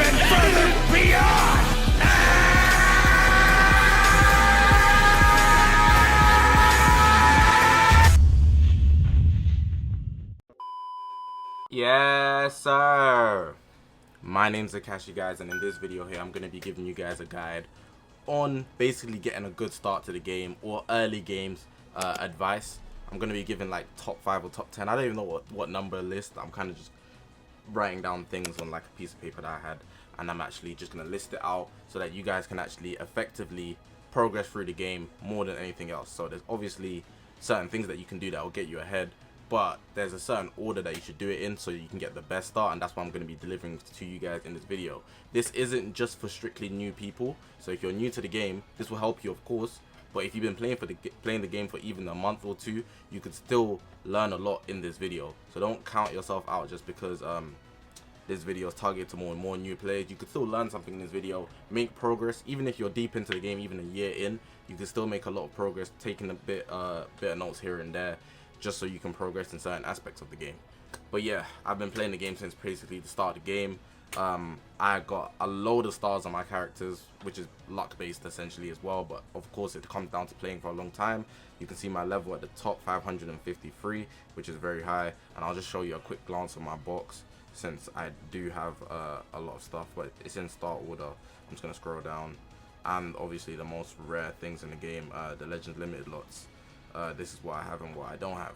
even further beyond! Yes, sir. My name's Zakashi, guys, and in this video here, I'm going to be giving you guys a guide on basically getting a good start to the game or early games advice. I'm going to be giving like top 5 or top 10. I don't even know what number list. I'm kind of just writing down things on like a piece of paper that I had, and I'm actually just going to list it out so that you guys can actually effectively progress through the game more than anything else. So there's obviously certain things that you can do that will get you ahead, but there's a certain order that you should do it in so you can get the best start, and that's what I'm going to be delivering to you guys in this video. This isn't just for strictly new people, so if you're new to the game, this will help you, of course, but if you've been playing the game for even a month or two, you could still learn a lot in this video. So don't count yourself out just because this video is targeted to more new players. You could still learn something in this video, make progress. Even if you're deep into the game, even a year in, you can still make a lot of progress, taking a bit of notes here and there, just so you can progress in certain aspects of the game. But yeah, I've been playing the game since basically the start of the game. I got a load of stars on my characters, which is luck based essentially as well, but of course it comes down to playing for a long time. You can see my level at the top, 553, which is very high, and I'll just show you a quick glance of my box since I do have a lot of stuff, but it's in start order. I'm just gonna scroll down, and obviously the most rare things in the game, the Legends Limited lots. This is what I have and what I don't have.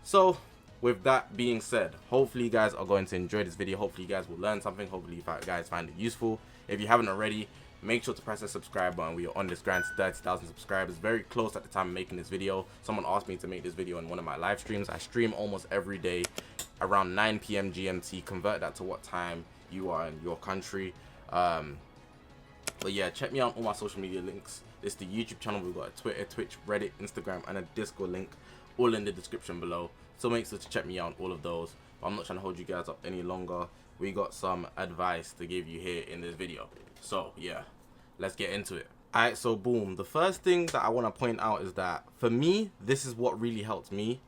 So with that being said, hopefully you guys are going to enjoy this video. Hopefully you guys will learn something. Hopefully you guys find it useful. If you haven't already, make sure to press the subscribe button. We are on this grind to 30,000 subscribers, very close at the time of making this video. Someone asked me to make this video in one of my live streams. I stream almost every day around 9 PM GMT. Convert that to what time you are in your country. But yeah, check me out on all my social media links. It's the YouTube channel. We've got a Twitter, Twitch, Reddit, Instagram, and a Discord link, all in the description below. So make sure to check me out on all of those. But I'm not trying to hold you guys up any longer. We got some advice to give you here in this video. So yeah, let's get into it. Alright, so boom. The first thing that I want to point out is that for me, this is what really helped me.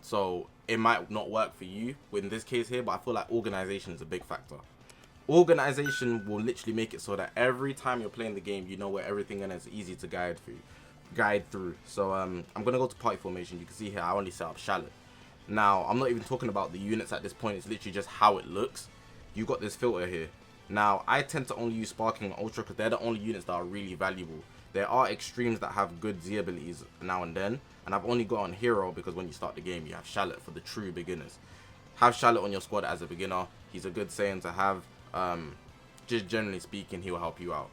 So it might not work for you in this case here, but I feel like organization is a big factor. Organization will literally make it so that every time you're playing the game, you know where everything is, and it's easy to guide through. So I'm gonna go to party formation. You can see here I only set up Shallot. Now I'm not even talking about the units at this point. It's literally just how it looks. You got this filter here. Now I tend to only use Sparking and Ultra because they're the only units that are really valuable. There are extremes that have good Z abilities now and then, and I've only got on Hero because when you start the game you have Shallot for the true beginners. Have Shallot on your squad as a beginner. He's a good Saiyan to have. Just generally speaking, he will help you out.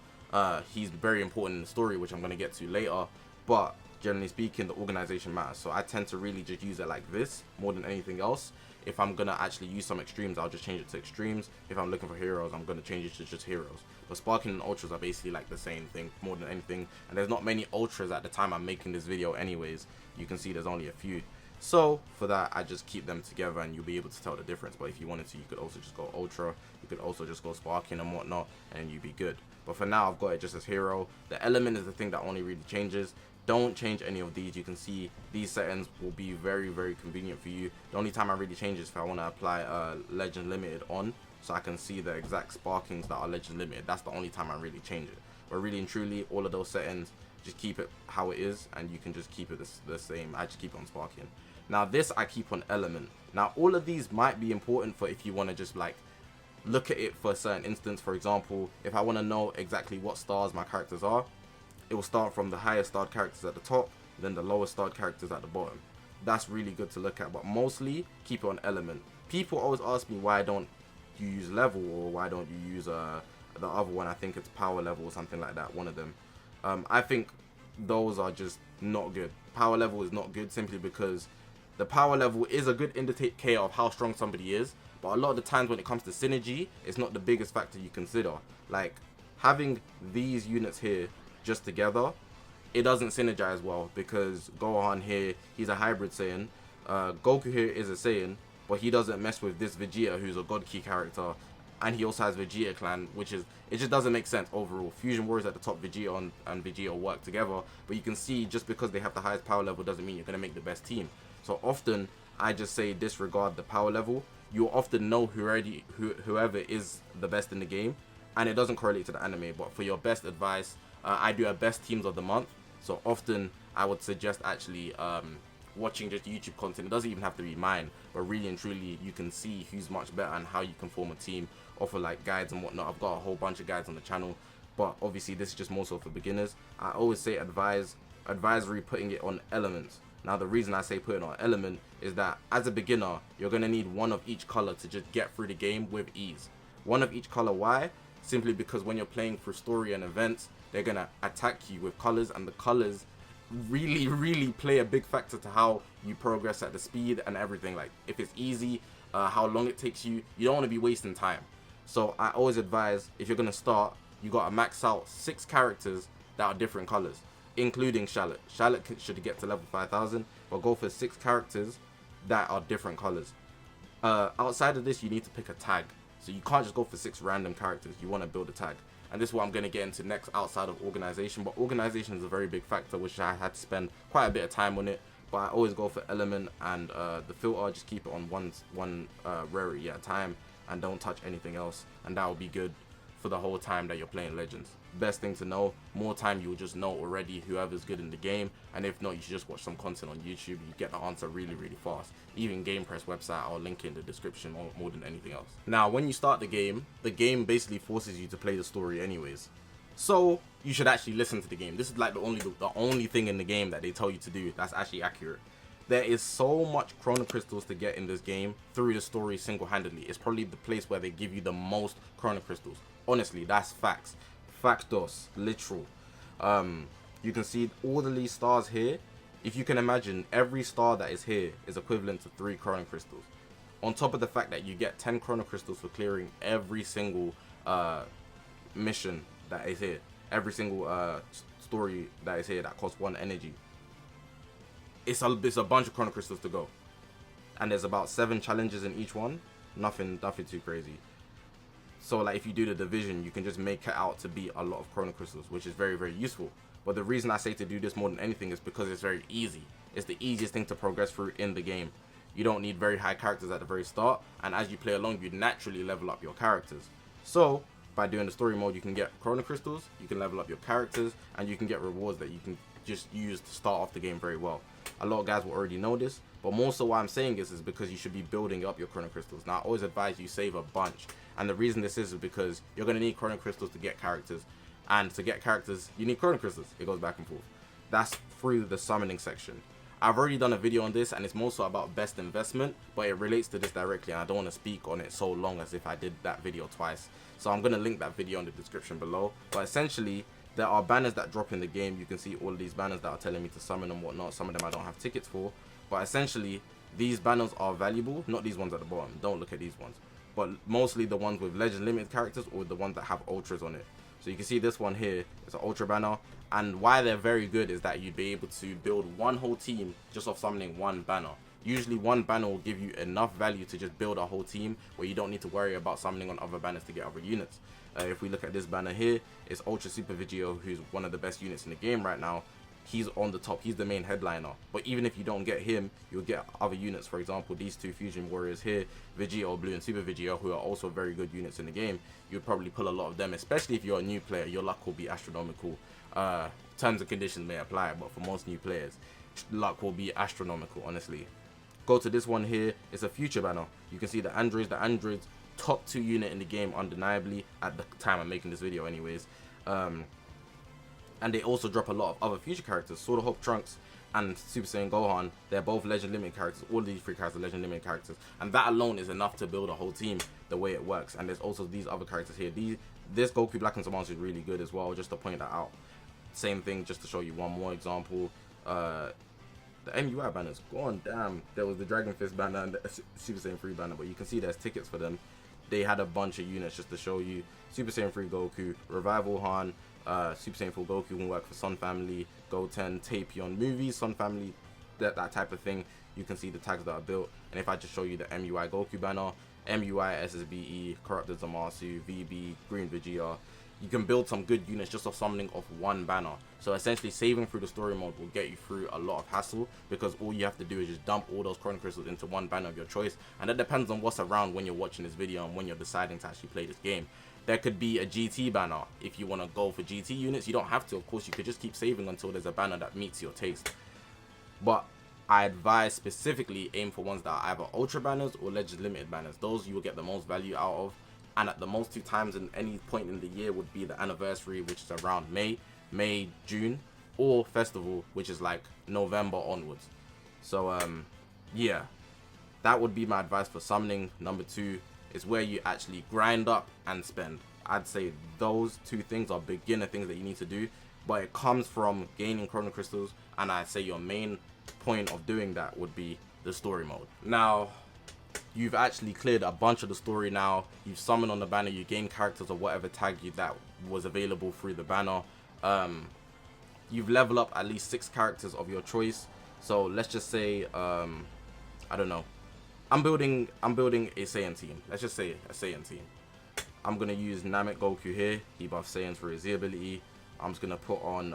He's very important in the story, which I'm going to get to later, but generally speaking, the organization matters. So I tend to really just use it like this more than anything else. If I'm going to actually use some extremes, I'll just change it to extremes. If I'm looking for heroes, I'm going to change it to just heroes. But Sparking and Ultras are basically like the same thing more than anything, and there's not many Ultras at the time I'm making this video anyways. You can see there's only a few. So for that, I just keep them together and you'll be able to tell the difference. But if you wanted to, you could also just go Ultra, you could also just go Sparking and whatnot, and you'd be good. But for now, I've got it just as Hero. The element is the thing that only really changes. Don't change any of these. You can see these settings will be very, very convenient for you. The only time I really change is if I want to apply Legend Limited on, so I can see the exact Sparkings that are Legend Limited. That's the only time I really change it. But really and truly, all of those settings, just keep it how it is, and you can just keep it the same. I just keep it on Sparking. Now this I keep on Element. Now all of these might be important for if you want to just like look at it for a certain instance. For example, if I want to know exactly what stars my characters are, it will start from the highest starred characters at the top, then the lowest starred characters at the bottom. That's really good to look at, but mostly keep it on Element. People always ask me why don't you use level, or why don't you use the other one. I think it's power level or something like that, one of them. I think those are just not good. Power level is not good simply because the power level is a good indicator of how strong somebody is, but a lot of the times when it comes to synergy, it's not the biggest factor you consider. Like having these units here just together, it doesn't synergize well because Gohan here, he's a hybrid Saiyan. Goku here is a Saiyan, but he doesn't mess with this Vegeta, who's a God Key character, and he also has Vegeta Clan, which is, it just doesn't make sense overall. Fusion Warriors at the top, Vegeta and Vegeta work together, but you can see just because they have the highest power level doesn't mean you're going to make the best team. So often I just say disregard the power level. you'll often know whoever is the best in the game, and it doesn't correlate to the anime. But for your best advice, I do a best teams of the month. So often I would suggest actually watching just YouTube content. It doesn't even have to be mine, but really and truly you can see who's much better and how you can form a team, offer like guides and whatnot. I've got a whole bunch of guides on the channel, but obviously this is just more so for beginners. I always say advisory putting it on elements. Now the reason I say put it on element is that as a beginner you're going to need one of each color to just get through the game with ease. One of each color. Why? Simply because when you're playing through story and events, they're going to attack you with colors, and the colors really play a big factor to how you progress at the speed and everything. Like if it's easy, how long it takes you. You don't want to be wasting time. So I always advise, if you're going to start, you got to max out 6 characters that are different colors, including Charlotte. Charlotte should get to level 5000, but go for 6 characters that are different colors. Outside of this, you need to pick a tag. So you can't just go for 6 random characters. You want to build a tag. And this is what I'm going to get into next outside of organization. But organization is a very big factor, which I had to spend quite a bit of time on it. But I always go for element and the filter. Just keep it on one rarity at a time, and don't touch anything else. And that will be good for the whole time that you're playing Legends. Best thing to know, more time you'll just know already whoever's good in the game, and if not, you should just watch some content on YouTube. You get the answer really fast. Even Game Press website, I'll link it in the description more than anything else. Now when you start the game basically forces you to play the story anyways, so you should actually listen to the game. This is like the only thing in the game that they tell you to do that's actually accurate. There is so much chrono crystals to get in this game through the story single-handedly. It's probably the place where they give you the most chrono crystals. Honestly, that's facts. Factos, literal. You can see all the least stars here. If you can imagine, every star that is here is equivalent to 3 chrono crystals. On top of the fact that you get 10 chrono crystals for clearing every single mission that is here. Every single story that is here that costs 1 energy. It's a bunch of chrono crystals to go. And there's about 7 challenges in each one. Nothing too crazy. So like if you do the division, you can just make it out to be a lot of chrono crystals, which is very useful. But the reason I say to do this more than anything is because it's very easy. It's the easiest thing to progress through in the game. You don't need very high characters at the very start, and as you play along, you naturally level up your characters. So by doing the story mode, you can get chrono crystals, you can level up your characters, and you can get rewards that you can just use to start off the game very well. A lot of guys will already know this, but more so why I'm saying this is because you should be building up your chrono crystals. Now I always advise you save a bunch, and the reason this is because you're going to need chrono crystals to get characters, and to get characters you need chrono crystals. It goes back and forth. That's through the summoning section. I've already done a video on this, and it's more so about best investment, but it relates to this directly, and I don't want to speak on it so long as if I did that video twice. So I'm going to link that video in the description below. But essentially, there are banners that drop in the game. You can see all of these banners that are telling me to summon and whatnot. Some of them I don't have tickets for, but essentially these banners are valuable. Not these ones at the bottom, don't look at these ones, but mostly the ones with legend limited characters or the ones that have ultras on it. So you can see this one here is an ultra banner, and why they're very good is that you'd be able to build one whole team just off summoning one banner. Usually one banner will give you enough value to just build a whole team where you don't need to worry about summoning on other banners to get other units. If we look at this banner here, it's Ultra Super Vegio, who's one of the best units in the game right now. He's on the top, he's the main headliner. But even if you don't get him, you'll get other units. For example, these 2 fusion warriors here, Vegito Blue and Super Vegio, who are also very good units in the game. You'd probably pull a lot of them, especially if you're a new player. Your luck will be astronomical. Terms and conditions may apply, but for most new players, luck will be astronomical, honestly. Go to this one here, it's a future banner. You can see the androids top 2 unit in the game, undeniably, at the time I'm making this video anyways. And they also drop a lot of other future characters. Sword of Hope Trunks and Super Saiyan Gohan, they're both legend limited characters. All of these 3 characters are legend limited characters, and that alone is enough to build a whole team the way it works. And there's also these other characters here. This Goku Black and Zamasu is really good as well, just to point that out. Same thing, just to show you one more example. The MUI banners, gone, damn. There was the Dragon Fist banner and the Super Saiyan 3 banner, but you can see there's tickets for them. They had a bunch of units just to show you. Super Saiyan 3 Goku, Revival Han, Super Saiyan 4 Goku can work for Sun Family, Goten, Tapion movies, Sun Family, that type of thing. You can see the tags that are built. And if I just show you the MUI Goku banner, MUI SSBE, Corrupted Zamasu, VB, Green Vegeta, you can build some good units just off summoning off one banner. So essentially saving through the story mode will get you through a lot of hassle, because all you have to do is just dump all those chrono crystals into one banner of your choice, and that depends on what's around when you're watching this video and when you're deciding to actually play this game. There could be a GT banner. If you want to go for GT units, you don't have to, of course. You could just keep saving until there's a banner that meets your taste. But I advise specifically aim for ones that are either ultra banners or legend limited banners. Those you will get the most value out of, and at the most 2 times in any point in the year would be the anniversary, which is around May, June, or festival, which is like November onwards. So yeah, that would be my advice for summoning. Number 2 is where you actually grind up and spend. I'd say those 2 things are beginner things that you need to do, but it comes from gaining chrono crystals, and I'd say your main point of doing that would be the story mode. Now, you've actually cleared a bunch of the story now. You've summoned on the banner, you gain characters or whatever tag you that was available through the banner. You've leveled up at least 6 characters of your choice. So let's just say, I don't know. I'm building a Saiyan team. Let's just say a Saiyan team. I'm gonna use Namek Goku here. He buffs Saiyans for his Z ability. I'm just gonna put on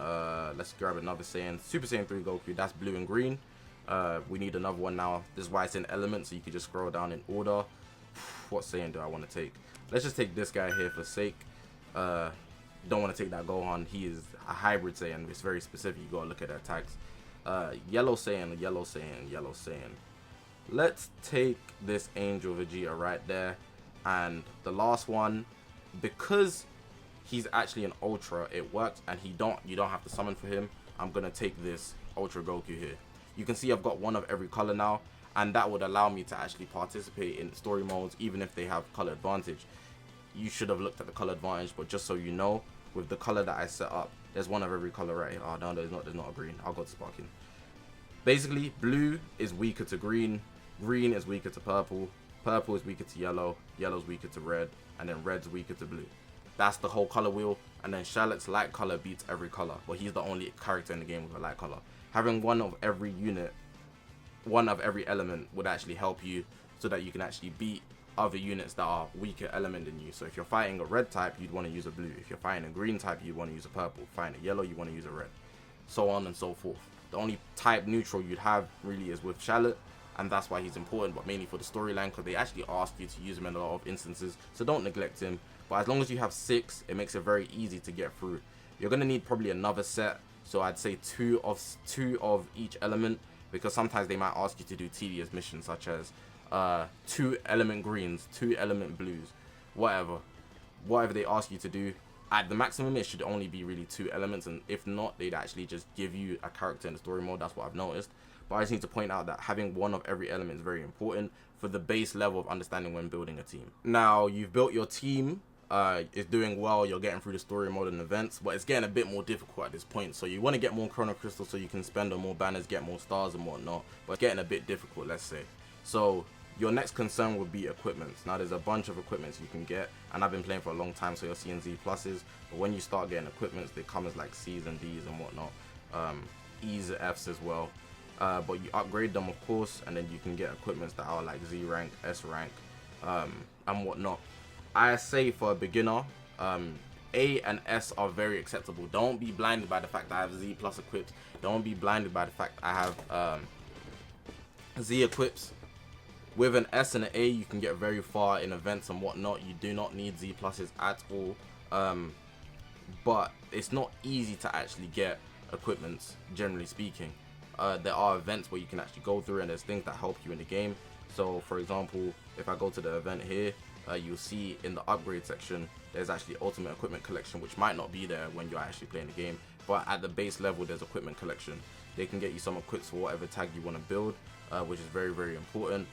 let's grab another Saiyan, Super Saiyan 3 Goku. That's blue and green. We need another one now. This is why it's in elements, so you can just scroll down in order. What Saiyan do I want to take? Let's just take this guy here for sake. Don't want to take that Gohan. He is a hybrid Saiyan. It's very specific. You gotta look at their tags. Yellow Saiyan, yellow Saiyan, yellow Saiyan. Let's take this Angel Vegeta right there. And the last one, because he's actually an Ultra, it works, and you don't have to summon for him. I'm gonna take this Ultra Goku here. You can see I've got one of every color now, and that would allow me to actually participate in story modes even if they have color advantage. You should have looked at the color advantage, but just so you know, with the color that I set up, there's one of every color right here. Oh no, there's not a green. I'll go to Sparking. Basically, blue is weaker to green, green is weaker to purple, purple is weaker to yellow, yellow's weaker to red, and then red's weaker to blue. That's the whole color wheel, and then Charlotte's light color beats every color, but he's the only character in the game with a light color. Having one of every unit, one of every element would actually help you so that you can actually beat other units that are weaker element than you. So if you're fighting a red type, you'd want to use a blue. If you're fighting a green type, you'd want to use a purple. Fighting a yellow, you want to use a red. So on and so forth. The only type neutral you'd have really is with Charlotte, and that's why he's important, but mainly for the storyline, because they actually ask you to use him in a lot of instances, so don't neglect him. But as long as you have 6, it makes it very easy to get through. You're going to need probably another set, so I'd say two of each element, because sometimes they might ask you to do tedious missions such as 2 element greens, 2 element blues, whatever they ask you to do. At the maximum, it should only be really 2 elements, and if not, they'd actually just give you a character in the story mode. That's what I've noticed. But I just need to point out that having one of every element is very important for the base level of understanding when building a team. Now, you've built your team, it's doing well, you're getting through the story mode and events, but it's getting a bit more difficult at this point. So you want to get more chrono crystals so you can spend on more banners, get more stars and whatnot, but it's getting a bit difficult, let's say. So your next concern would be equipments. Now, there's a bunch of equipments you can get, and I've been playing for a long time, so you're seeing Z pluses, but when you start getting equipments, they come as like C's and D's and whatnot, E's and F's as well. But you upgrade them, of course, and then you can get equipments that are like Z rank, S rank, and whatnot. I say for a beginner, A and S are very acceptable. Don't be blinded by the fact that I have Z plus equipped. Don't be blinded by the fact I have Z equips. With an S and an A, you can get very far in events and whatnot. You do not need Z pluses at all. But it's not easy to actually get equipments, generally speaking. There are events where you can actually go through, and there's things that help you in the game. So for example, if I go to the event here, you'll see in the upgrade section there's actually ultimate equipment collection, which might not be there when you're actually playing the game, but at the base level there's equipment collection. They can get you some equips for whatever tag you want to build, which is very, very important.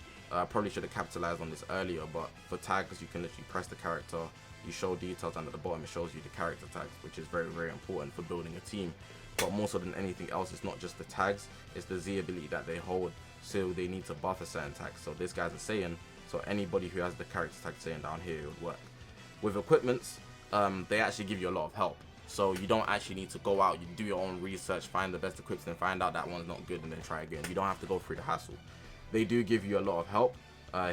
Probably should have capitalized on this earlier, but for tags you can literally press the character, you show details, and at the bottom it shows you the character tags, which is very, very important for building a team. But more so than anything else, it's not just the tags, it's the Z ability that they hold, so they need to buff a certain tag. So this guy's a Saiyan, so anybody who has the character tag Saiyan down here, it would work. With equipments, they actually give you a lot of help, so you don't actually need to go out, you do your own research, find the best equips, and find out that one's not good and then try again. You don't have to go through the hassle. They do give you a lot of help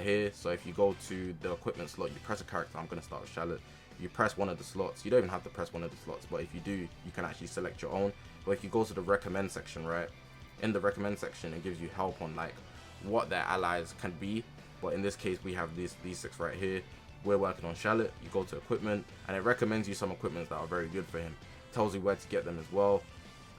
here. So if you go to the equipment slot, you press a character. I'm going to start with Charlotte. you press one of the slots. You don't even have to press one of the slots, but if you do, you can actually select your own. But if you go to the recommend section, right, in the recommend section, it gives you help on like what their allies can be. But in this case, we have these 6 right here. We're working on Charlotte. You go to equipment, and it recommends you some equipments that are very good for him. Tells you where to get them as well,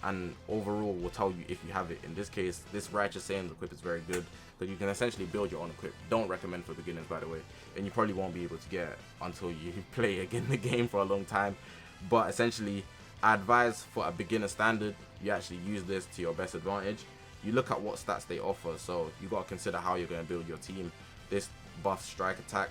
and overall will tell you if you have it. In this case, this Righteous Saiyans equip is very good because you can essentially build your own equip. Don't recommend for beginners, by the way, and you probably won't be able to get it until you play again the game for a long time. But essentially, I advise for a beginner standard, you actually use this to your best advantage. You look at what stats they offer, so you got to consider how you're going to build your team. This buffs strike attack.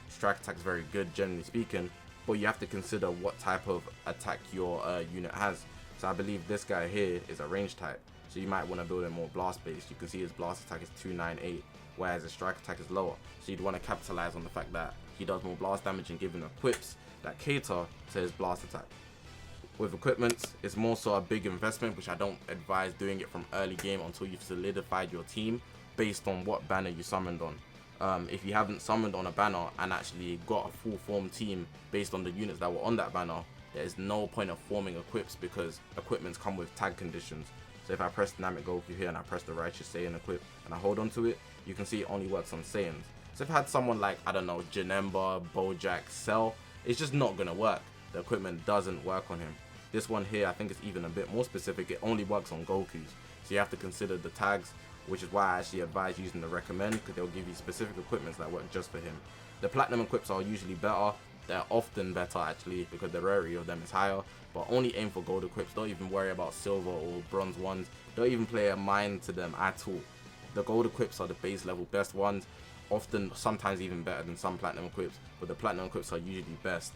Strike attack is very good, generally speaking, but you have to consider what type of attack your unit has. So I believe this guy here is a range type, so you might want to build him more blast based. You can see his blast attack is 298, whereas his strike attack is lower. So you'd want to capitalize on the fact that he does more blast damage and give him equips that cater to his blast attack. With equipment, it's more so a big investment, which I don't advise doing it from early game until you've solidified your team based on what banner you summoned on. If you haven't summoned on a banner and actually got a full form team based on the units that were on that banner, there is no point of forming equips because equipments come with tag conditions. So if I press Dynamic Goku here and I press the Righteous Saiyan equip and I hold on to it, you can see it only works on Saiyans. So if I had someone like, I don't know, Janemba, Bojack, Cell, it's just not going to work. The equipment doesn't work on him. This one here, I think it's even a bit more specific. It only works on Gokus. So you have to consider the tags, which is why I actually advise using the recommend, because they'll give you specific equipments that work just for him. The platinum equips are usually better. They're often better actually because the rarity of them is higher, but only aim for gold equips. Don't even worry about silver or bronze ones. Don't even play a mind to them at all. The gold equips are the base level best ones, often sometimes even better than some platinum equips, but the platinum equips are usually best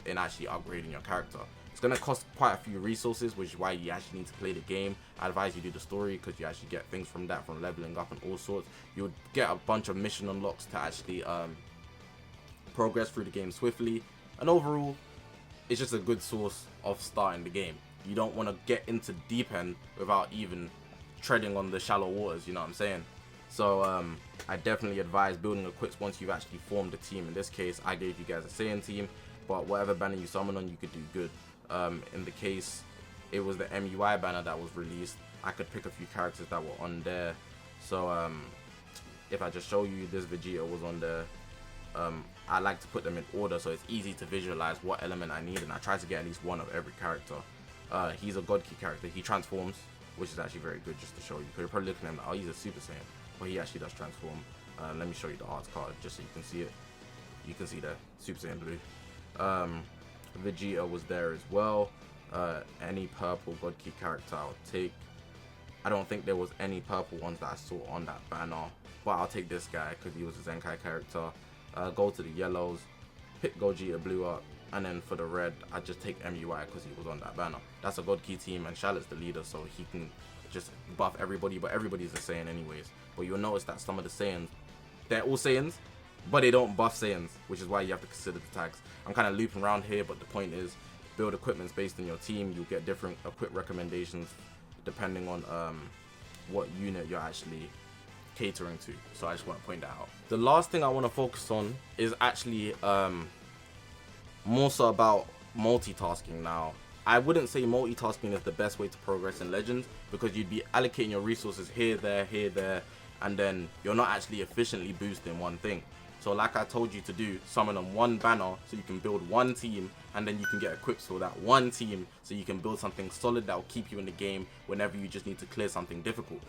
in actually upgrading your character. It's going to cost quite a few resources, which is why you actually need to play the game. I advise you do the story because you actually get things from that, from leveling up and all sorts. You'll get a bunch of mission unlocks to actually progress through the game swiftly, and overall it's just a good source of starting the game. You don't want to get into deep end without even treading on the shallow waters, you know what I'm saying? So I definitely advise building equips once you've actually formed a team. In this case, I gave you guys a Saiyan team, but whatever banner you summon on, you could do good. In the case it was the MUI banner that was released, I could pick a few characters that were on there. So if I just show you, this Vegeta was on there. I like to put them in order so it's easy to visualize what element I need, and I try to get at least one of every character. He's a God Key character. He transforms, which is actually very good just to show you, because you're probably looking at him like, oh, he's a Super Saiyan, but he actually does transform. Let me show you the arts card just so you can see it. You can see the Super Saiyan blue. Vegeta was there as well. Any purple God Key character I'll take. I don't think there was any purple ones that I saw on that banner, but I'll take this guy because he was a Zenkai character. Go to the yellows, pick Gogeta blue up, and then for the red, I just take MUI because he was on that banner. That's a God Key team, and Charlotte's the leader, so he can just buff everybody, but everybody's a Saiyan anyways. But you'll notice that some of the Saiyans, they're all Saiyans, but they don't buff Saiyans, which is why you have to consider the tags. I'm kind of looping around here, but the point is, build equipments based on your team. You'll get different equip recommendations depending on what unit you're actually catering to. So I just want to point that out. The last thing I want to focus on is actually more so about multitasking. Now, I wouldn't say multitasking is the best way to progress in Legends, because you'd be allocating your resources here, there, and then you're not actually efficiently boosting one thing. So like I told you to do, summon on one banner so you can build one team, and then you can get equips for that one team so you can build something solid that will keep you in the game whenever you just need to clear something difficult.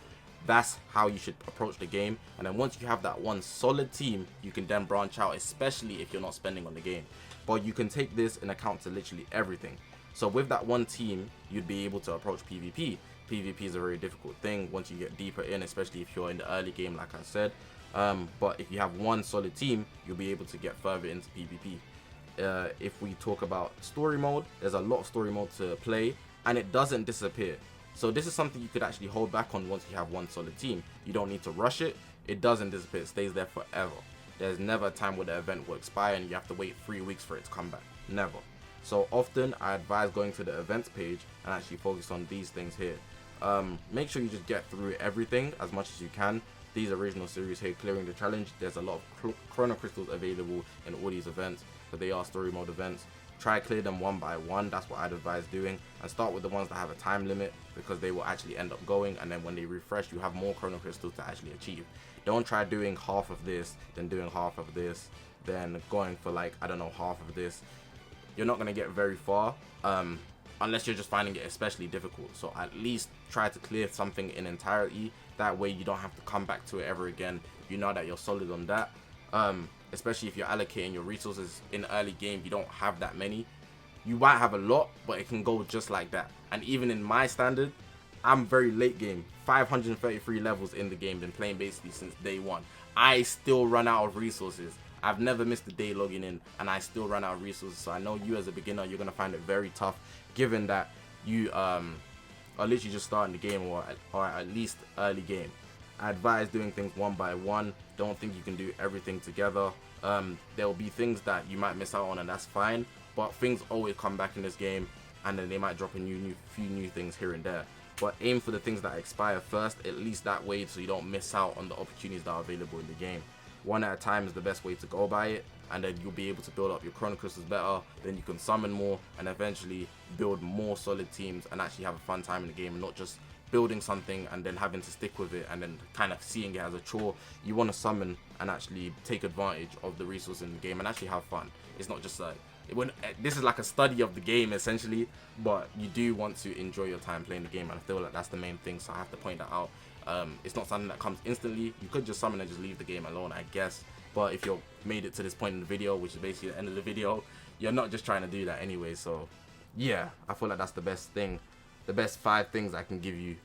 That's how you should approach the game, and then once you have that one solid team, you can then branch out, especially if you're not spending on the game. But you can take this in account to literally everything. So with that one team, you'd be able to approach PvP. PvP is a very difficult thing once you get deeper in, especially if you're in the early game, like I said. But if you have one solid team, you'll be able to get further into PvP. If we talk about story mode, there's a lot of story mode to play, and it doesn't disappear. So this is something you could actually hold back on once you have one solid team. You don't need to rush it. It doesn't disappear. It stays there forever. There's never a time where the event will expire and you have to wait 3 weeks for it to come back. Never. So often I advise going to the events page and actually focus on these things here. Make sure you just get through everything as much as you can. these original series here, clearing the challenge. There's a lot of chrono crystals available in all these events, but they are story mode events. Try clear them one by one. That's what I'd advise doing, and start with the ones that have a time limit, because they will actually end up going, and then when they refresh, you have more chrono crystals to actually achieve. Don't try doing half of this, then doing half of this, then going for like, I don't know, half of this. You're not going to get very far, unless you're just finding it especially difficult. So at least try to clear something in entirety. That way you don't have to come back to it ever again. You know that you're solid on that. Especially if you're allocating your resources in early game, you don't have that many. You might have a lot, but it can go just like that. And even in my standard, I'm very late game, 533 levels in the game, been playing basically since day one. I still run out of resources. I've never missed a day logging in, and I still run out of resources. So I know you as a beginner, you're gonna find it very tough, given that you are literally just starting the game, or at least early game. I advise doing things one by one. Don't think you can do everything together. There will be things that you might miss out on, and that's fine, but things always come back in this game, and then they might drop a few new things here and there. But aim for the things that expire first, at least that way, so you don't miss out on the opportunities that are available in the game. One at a time is the best way to go by it, and then you'll be able to build up your chrono crystals better. Then you can summon more, and eventually build more solid teams and actually have a fun time in the game, and not just building something and then having to stick with it and then kind of seeing it as a chore. You want to summon and actually take advantage of the resources in the game and actually have fun. It's not just like, this is like a study of the game essentially, but you do want to enjoy your time playing the game, and I feel like that's the main thing, so I have to point that out. It's not something that comes instantly. You could just summon and just leave the game alone, I guess, but if you've made it to this point in the video, which is basically the end of the video, you're not just trying to do that anyway. So yeah, I feel like that's the best thing, the best 5 things I can give you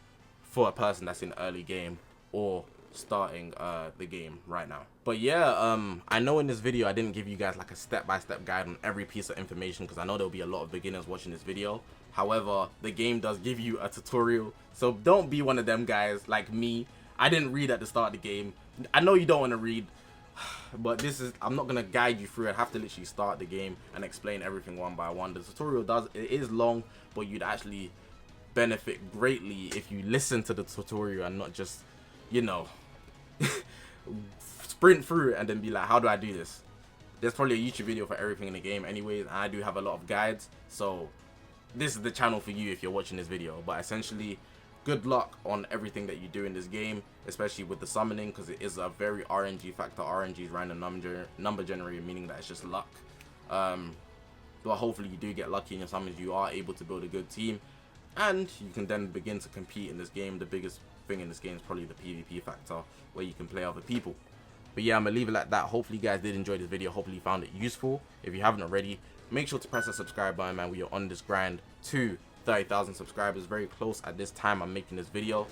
for a person that's in early game or starting the game right now. But yeah, I know in this video I didn't give you guys like a step-by-step guide on every piece of information, because I know there'll be a lot of beginners watching this video. However, the game does give you a tutorial, so don't be one of them guys like me. I didn't read at the start of the game. I know you don't want to read, but I'm not gonna guide you through it. I have to literally start the game and explain everything one by one. The tutorial it is long, but you'd actually benefit greatly if you listen to the tutorial and not just, you know, sprint through it and then be like, how do I do this? There's probably a YouTube video for everything in the game anyways, and I do have a lot of guides, so this is the channel for you if you're watching this video. But essentially, good luck on everything that you do in this game, especially with the summoning, because it is a very RNG factor. RNG is random number generator, meaning that it's just luck. But hopefully you do get lucky in your summons, you are able to build a good team, and you can then begin to compete in this game. The biggest thing in this game is probably the PvP factor, where you can play other people. But yeah, I'm gonna leave it like that. Hopefully you guys did enjoy this video. Hopefully you found it useful. If you haven't already, make sure to press the subscribe button, man. We are on this grind to 30,000 subscribers, very close at this time I'm making this video.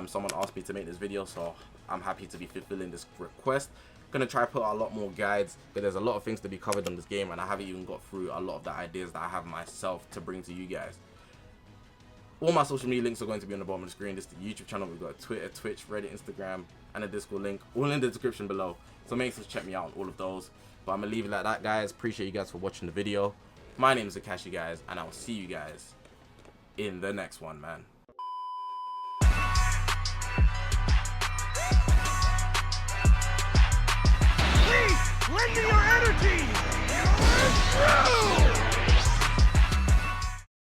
Someone asked me to make this video, so I'm happy to be fulfilling this request. Gonna try to put out a lot more guides, but there's a lot of things to be covered on this game, and I haven't even got through a lot of the ideas that I have myself to bring to you guys. All my social media links are going to be on the bottom of the screen. This is the YouTube channel. We've got Twitter, Twitch, Reddit, Instagram, and a Discord link, all in the description below. So make sure to check me out on all of those. But I'm gonna leave it like that, guys. Appreciate you guys for watching the video. My name is Zakashi, guys, and I will see you guys in the next one, man. Please, lend me your energy!